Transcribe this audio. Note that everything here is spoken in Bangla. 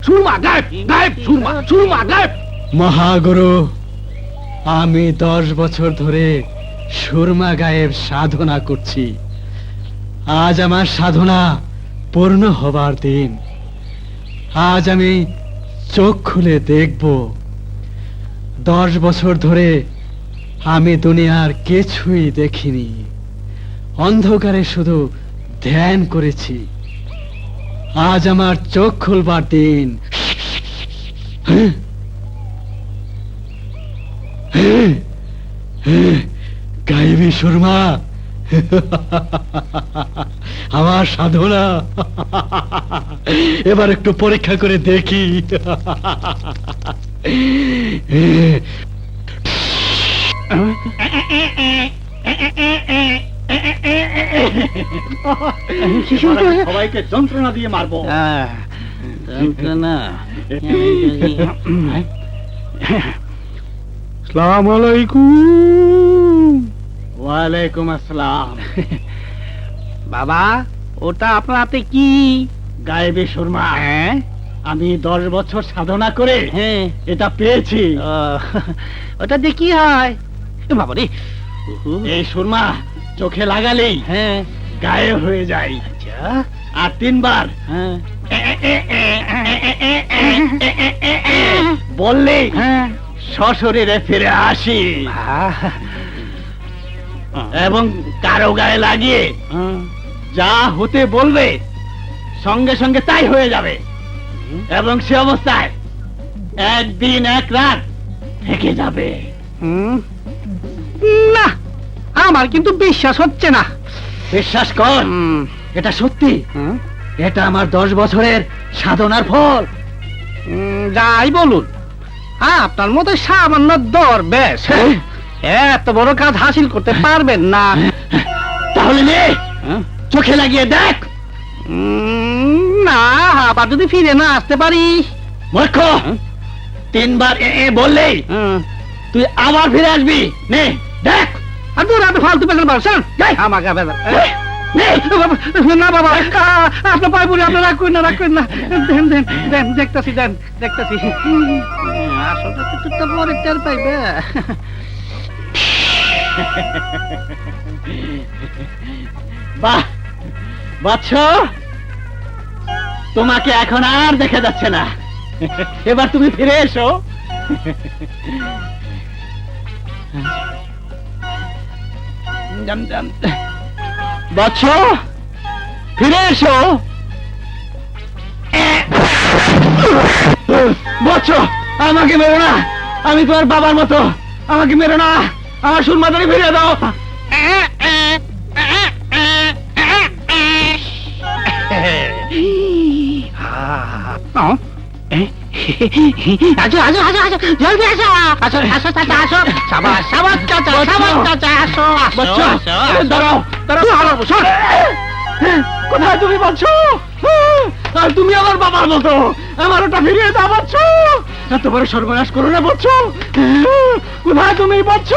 সুরমা গায়েব, গায়েব, সুরমা, সুরমা গায়েব। মহাগুরু, আমি 10 বছর ধরে সুরমা গায়েব সাধনা করছি। আজ আমার সাধনা পূর্ণ হবার দিন। আজ আমি চোখ খুলে দেখব। 10 বছর ধরে আমি দুনিয়ার কিছুই দেখিনি, অন্ধকারে শুধু ধ্যান করেছি। আজ আমার চোখ খুলবার দিন। হ্যাঁ, হ্যাঁ, হ্যাঁ, গায়েবী সুরমা, আমার সাধনা এবার একটু পরীক্ষা করে দেখি। সবাইকে যন্ত্রণা দিয়ে মারবো। যন্ত্রণা। আসসালামু আলাইকুম। ওয়ালাইকুম আসসালাম। বাবা, ওটা আপনার হাতে কি? গায়েবী সুরমা। হ্যাঁ, আমি 10 বছর সাধনা করে হ্যাঁ, এটা পেয়েছি। ওটা দিয়ে কি হয়? বাবা রে, এই সুরমা চোখে লাগালেই হ্যাঁ, গায়েব হয়ে যায়। আচ্ছা, আর 3 বার হ্যাঁ, বললেই হ্যাঁ, সশরীরে ফিরে আসি এবং কারো গায়ে লাগিয়ে যা হতে বলবে সঙ্গে সঙ্গে তাই হয়ে যাবে এবং সে অবস্থায় 1 দিন 1 রাত থেকে যাবে। না, আমার কিন্তু বিশ্বাস হচ্ছে না। বিশ্বাস কর, এটা সত্যি। এটা আমার 10 বছরের সাধনার ফল। যাই বলুন, আপনার মতো সামান্য দরবেশ এত বড় কাজ হাসিল করতে পারবেন না। তাহলে নে, চোখে লাগিয়ে দেখ। না, আবার যদি ফিরে না আসতে পারি? মূর্খ, 3 বার বললেই তুই আবার ফিরে আসবি। নে দেখ। আর দূর আপনি ফালতু পেছন পারছেন আমাকে না বাবা, আপনার পায়ে পড়ে আপনার রাগ করেন না, রাগ করেন না। দেন দেন দেন, দেখতেছি, দেন দেখতেছি। আসলটা তো পরে টের পাইবে। বাহ বাচ্চ, তোমাকে এখন আর দেখা যাচ্ছে না। এবার তুমি ফিরে এসো। বাচ্চ, ফিরে এসো। বাচ্চ, আমাকে মেরো না। আমি তোমার বাবার মতো। আমাকে মেরো না। আমার সুরমাদারি ফিরিয়ে দাও। আসো আসো আসো আসো, জলদি আসো, আসো আসো চাচা, আসো। সাবাস সাবাস চাচা, সাবাস চাচা, আসো বাচ্চা, আসো দাঁড়াও দাঁড়াও। কোথায় তুমি বাচ্চ? আর তুমি আমার বাবার মতো। আমার ওটা ফিরিয়ে দাও বাচ্চ। এত বড় সর্বনাশ করো না বাচ্চ। কোথায় তুমি বাচ্চ?